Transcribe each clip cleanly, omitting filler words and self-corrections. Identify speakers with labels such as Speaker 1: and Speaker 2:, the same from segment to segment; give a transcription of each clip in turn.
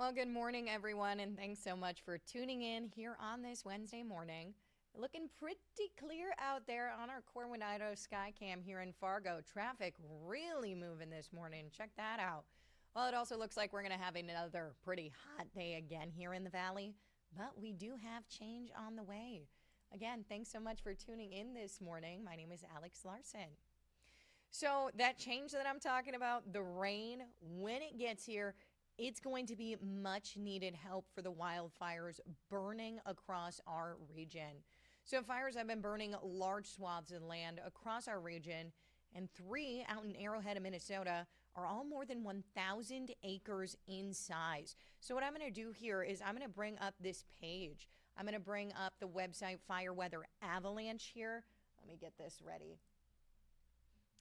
Speaker 1: Well, good morning, everyone, and thanks so much for tuning in here on this Wednesday morning. Looking pretty clear out there on our Coronado Skycam here in Fargo. Traffic really moving this morning. Check that out. Well, it also looks like we're going to have another pretty hot day again here in the valley, but we do have change on the way. Again, thanks so much for tuning in this morning. My name is Alex Larson. So, that change that I'm talking about, the rain, when it gets here, it's going to be much needed help for the wildfires burning across our region. So, fires have been burning large swaths of land across our region, and three out in Arrowhead, Minnesota, are all more than 1,000 acres in size. So, what I'm going to do here is I'm going to bring up this page. I'm going to bring up the website Fire Weather Avalanche here. Let me get this ready.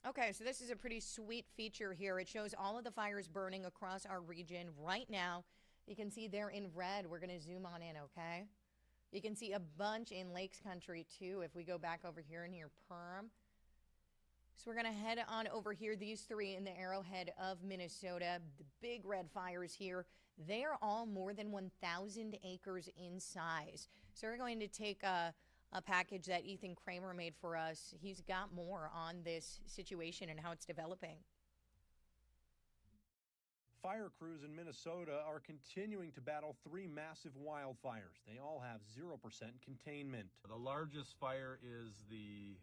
Speaker 1: Okay, so this is a pretty sweet feature here. It shows all of the fires burning across our region right now. You can see they're in red. We're going to zoom on in, okay? You can see a bunch in Lakes Country, too, if we go back over here near Perm. So we're going to head on over here. These three in the Arrowhead of Minnesota, the big red fires here, they are all more than 1,000 acres in size. So we're going to take a package that Ethan Kramer made for us. He's got more on this situation and how it's developing.
Speaker 2: Fire crews in Minnesota are continuing to battle three massive wildfires. They all have 0% containment.
Speaker 3: The largest fire is the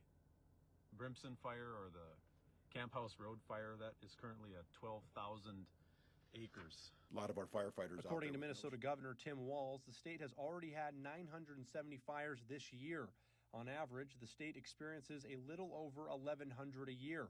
Speaker 3: Brimson fire, or the Camp House Road fire, that is currently at 12,000 acres.
Speaker 4: A lot of our firefighters
Speaker 2: According to
Speaker 4: out there
Speaker 2: Minnesota Governor Tim Walz, the state has already had 970 fires this year. On average, the state experiences a little over 1,100 a year.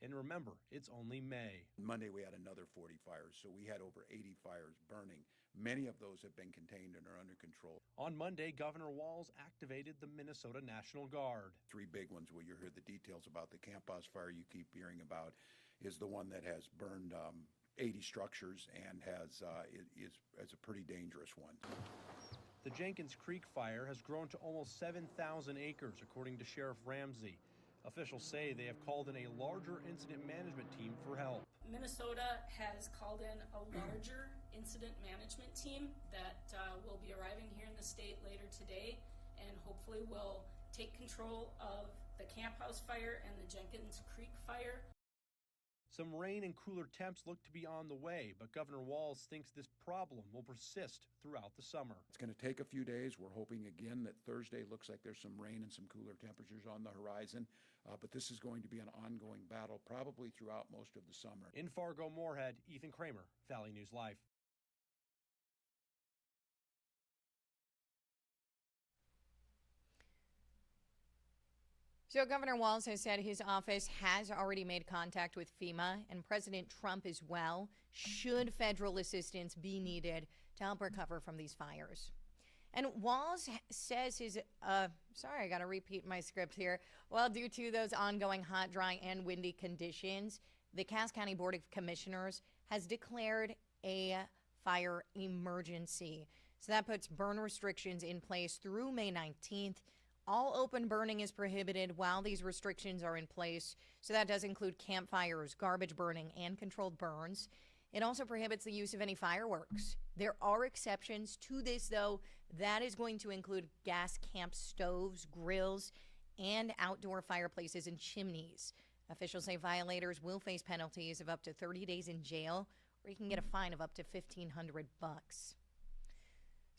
Speaker 2: And remember, it's only May.
Speaker 4: Monday we had another 40 fires, so we had over 80 fires burning. Many of those have been contained and are under control.
Speaker 2: On Monday, Governor Walz activated the Minnesota National Guard.
Speaker 4: Three big ones where you hear the details about. The Camp House fire you keep hearing about is the one that has burned 80 structures and is a pretty dangerous one.
Speaker 2: The Jenkins Creek fire has grown to almost 7,000 acres, according to Sheriff Ramsey. Officials say they have called in a larger incident management team for help.
Speaker 5: Minnesota has called in a larger incident management team that will be arriving here in the state later today, and hopefully will take control of the Camp House fire and the Jenkins Creek fire.
Speaker 2: Some rain and cooler temps look to be on the way, but Governor Walz thinks this problem will persist throughout the summer.
Speaker 4: It's going to take a few days. We're hoping again that Thursday looks like there's some rain and some cooler temperatures on the horizon, but this is going to be an ongoing battle probably throughout most of the summer.
Speaker 2: In Fargo-Moorhead, Ethan Kramer, Valley News Live.
Speaker 1: So Governor Walz has said his office has already made contact with FEMA and President Trump as well, should federal assistance be needed to help recover from these fires. And Walz says sorry, I got to repeat my script here. Well, due to those ongoing hot, dry, and windy conditions, the Cass County Board of Commissioners has declared a fire emergency. So that puts burn restrictions in place through May 19th. All open burning is prohibited while these restrictions are in place. So that does include campfires, garbage burning, and controlled burns. It also prohibits the use of any fireworks. There are exceptions to this, though. That is going to include gas camp stoves, grills, and outdoor fireplaces and chimneys. Officials say violators will face penalties of up to 30 days in jail, or you can get a fine of up to $1,500.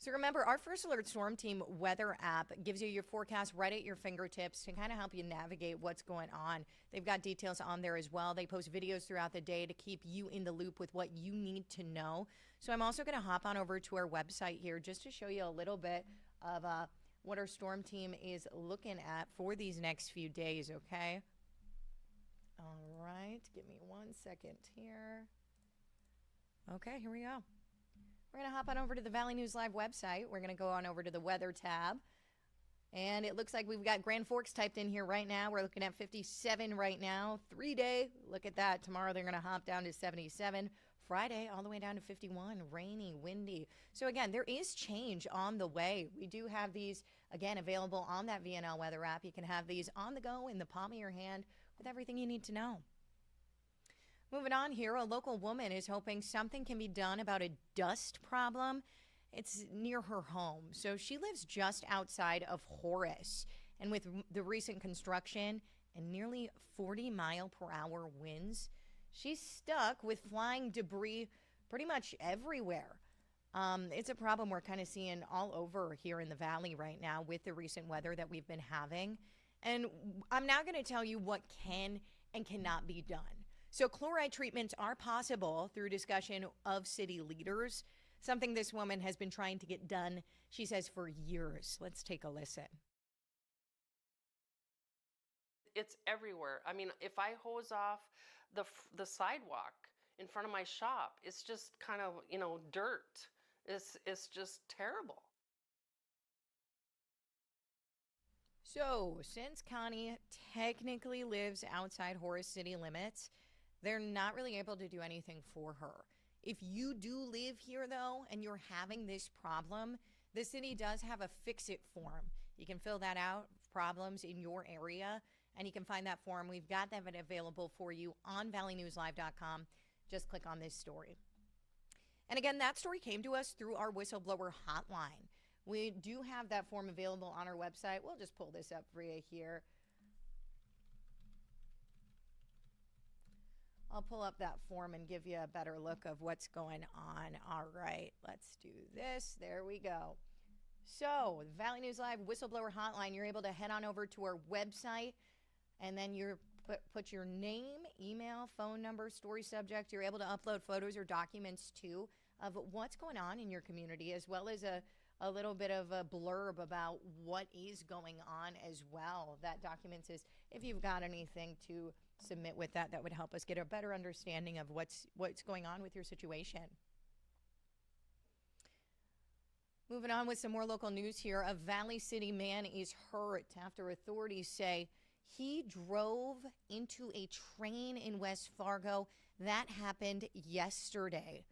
Speaker 1: So remember, our First Alert Storm Team weather app gives you your forecast right at your fingertips to kind of help you navigate what's going on. They've got details on there as well. They post videos throughout the day to keep you in the loop with what you need to know. So I'm also going to hop on over to our website here just to show you a little bit of what our Storm Team is looking at for these next few days, okay? All right, give me 1 second here. Okay, here we go. We're going to hop on over to the Valley News Live website. We're going to go on over to the weather tab. And it looks like we've got Grand Forks typed in here right now. We're looking at 57 right now. 3-day, look at that. Tomorrow they're going to hop down to 77. Friday all the way down to 51. Rainy, windy. So again, there is change on the way. We do have these, again, available on that VNL weather app. You can have these on the go in the palm of your hand with everything you need to know. Moving on here, a local woman is hoping something can be done about a dust problem. It's near her home. So she lives just outside of Horace. And with the recent construction and nearly 40-mile-per-hour winds, she's stuck with flying debris pretty much everywhere. It's a problem we're kind of seeing all over here in the valley right now with the recent weather that we've been having. And I'm now going to tell you what can and cannot be done. So chloride treatments are possible through discussion of city leaders, something this woman has been trying to get done, she says, for years. Let's take a listen.
Speaker 6: It's everywhere. I mean, if I hose off the sidewalk in front of my shop, it's just kind of, dirt. It's just terrible.
Speaker 1: So, since Connie technically lives outside Horace city limits, they're not really able to do anything for her. If you do live here, though, and you're having this problem, the city does have a fix-it form. You can fill that out, problems in your area, and you can find that form. We've got that available for you on valleynewslive.com. Just click on this story. And again, that story came to us through our whistleblower hotline. We do have that form available on our website. We'll just pull this up for you here. I'll pull up that form and give you a better look of what's going on. All right, let's do this. There we go. So, the Valley News Live Whistleblower Hotline, you're able to head on over to our website, and then you put your name, email, phone number, story subject. You're able to upload photos or documents, too, of what's going on in your community, as well as a little bit of a blurb about what is going on as well. That document says if you've got anything to submit with that would help us get a better understanding of what's going on with your situation. Moving on with some more local news here. A Valley City man is hurt after authorities say he drove into a train in West Fargo. That happened yesterday.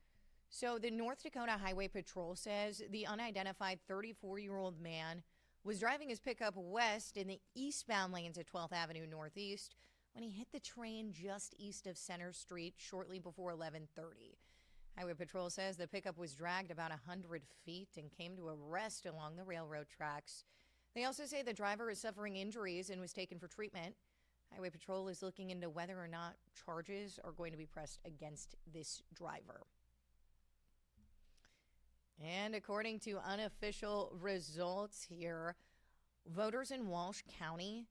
Speaker 1: So the North Dakota Highway Patrol says the unidentified 34-year-old man was driving his pickup west in the eastbound lanes at 12th Avenue Northeast when he hit the train just east of Center Street shortly before 11:30. Highway Patrol says the pickup was dragged about 100 feet and came to a rest along the railroad tracks. They also say the driver is suffering injuries and was taken for treatment. Highway Patrol is looking into whether or not charges are going to be pressed against this driver. And according to unofficial results here, voters in Walsh County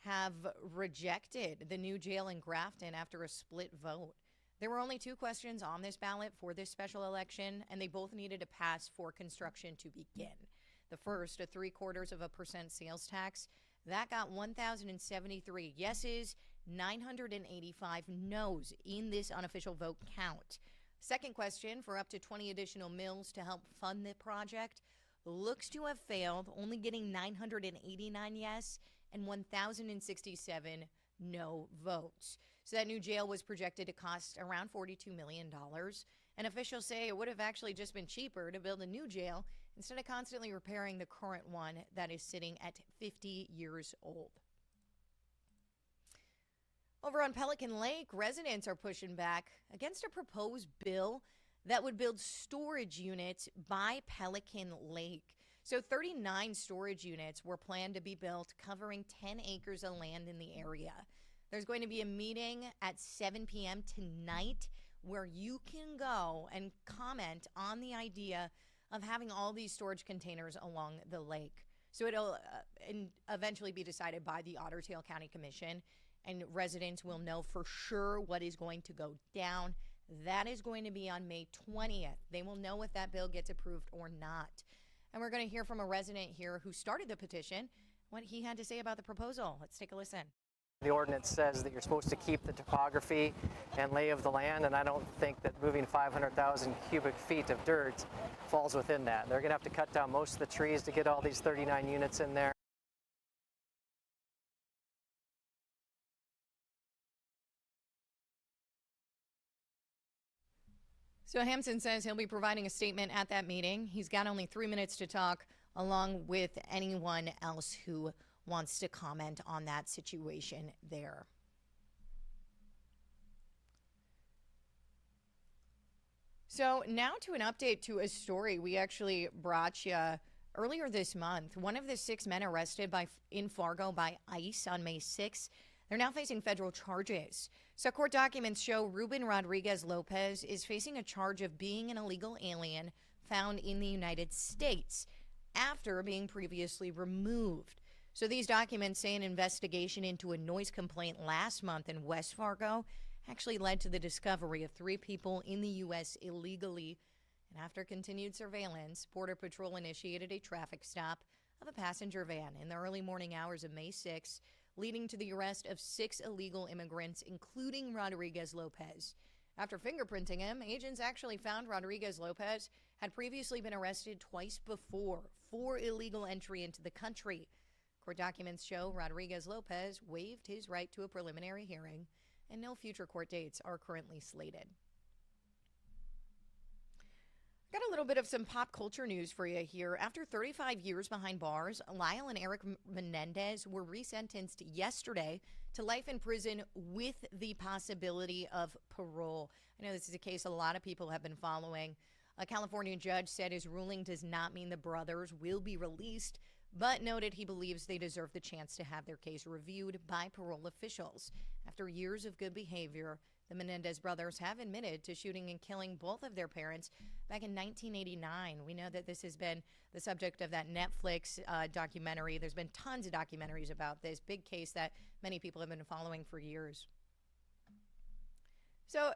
Speaker 1: have rejected the new jail in Grafton after a split vote. There were only 2 questions on this ballot for this special election, and they both needed to pass for construction to begin. The first, a 0.75% sales tax, that got 1,073 yeses, 985 noes in this unofficial vote count. Second question, for up to 20 additional mills to help fund the project, looks to have failed, only getting 989 yes and 1,067 no votes. So that new jail was projected to cost around $42 million. And officials say it would have actually just been cheaper to build a new jail instead of constantly repairing the current one that is sitting at 50 years old. Over on Pelican Lake, residents are pushing back against a proposed bill that would build storage units by Pelican Lake. So 39 storage units were planned to be built, covering 10 acres of land in the area. There's going to be a meeting at 7 p.m. tonight where you can go and comment on the idea of having all these storage containers along the lake. So it'll eventually be decided by the Otter Tail County Commission, and residents will know for sure what is going to go down. That is going to be on May 20th. They will know if that bill gets approved or not. And we're going to hear from a resident here who started the petition, what he had to say about the proposal. Let's take a listen.
Speaker 7: The ordinance says that you're supposed to keep the topography and lay of the land, and I don't think that moving 500,000 cubic feet of dirt falls within that. They're going to have to cut down most of the trees to get all these 39 units in there.
Speaker 1: So Hampson says he'll be providing a statement at that meeting. He's got only 3 minutes to talk, along with anyone else who wants to comment on that situation there. So now to an update to a story we actually brought you earlier this month. One of the 6 men arrested in Fargo by ICE on May 6th, they're now facing federal charges. So court documents show Ruben Rodriguez Lopez is facing a charge of being an illegal alien found in the United States after being previously removed. So these documents say an investigation into a noise complaint last month in West Fargo actually led to the discovery of 3 people in the U.S. illegally. And after continued surveillance, Border Patrol initiated a traffic stop of a passenger van in the early morning hours of May 6, leading to the arrest of 6 illegal immigrants, including Rodriguez Lopez. After fingerprinting him, agents actually found Rodriguez Lopez had previously been arrested twice before for illegal entry into the country. Court documents show Rodriguez Lopez waived his right to a preliminary hearing, and no future court dates are currently slated. Got a little bit of some pop culture news for you here. After 35 years behind bars, Lyle and Eric Menendez were resentenced yesterday to life in prison with the possibility of parole. I know this is a case a lot of people have been following. A California judge said his ruling does not mean the brothers will be released, but noted he believes they deserve the chance to have their case reviewed by parole officials. After years of good behavior, the Menendez brothers have admitted to shooting and killing both of their parents back in 1989. We know that this has been the subject of that Netflix documentary. There's been tons of documentaries about this big case that many people have been following for years. So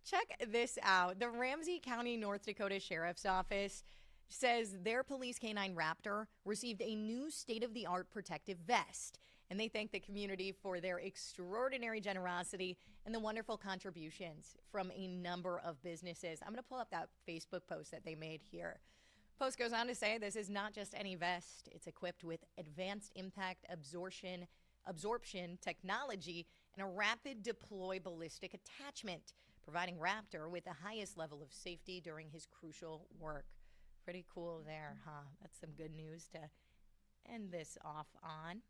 Speaker 1: check this out. The Ramsey County, North Dakota Sheriff's Office says their police canine Raptor received a new state-of-the-art protective vest. And they thank the community for their extraordinary generosity and the wonderful contributions from a number of businesses. I'm going to pull up that Facebook post that they made here. Post goes on to say this is not just any vest. It's equipped with advanced impact absorption technology and a rapid deploy ballistic attachment, providing Raptor with the highest level of safety during his crucial work. Pretty cool there, huh? That's some good news to end this off on.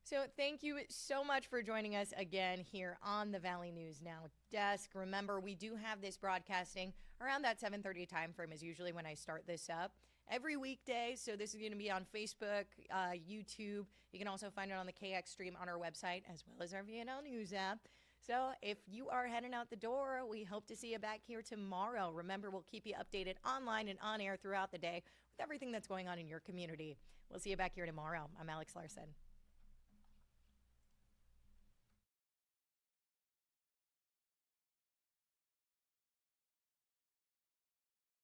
Speaker 1: So thank you so much for joining us again here on the Valley News Now desk. Remember, we do have this broadcasting around that 7:30 time frame is usually when I start this up every weekday. So this is going to be on Facebook, YouTube. You can also find it on the KX stream on our website as well as our VNL News app. So if you are heading out the door, we hope to see you back here tomorrow. Remember, we'll keep you updated online and on air throughout the day with everything that's going on in your community. We'll see you back here tomorrow. I'm Alex Larson.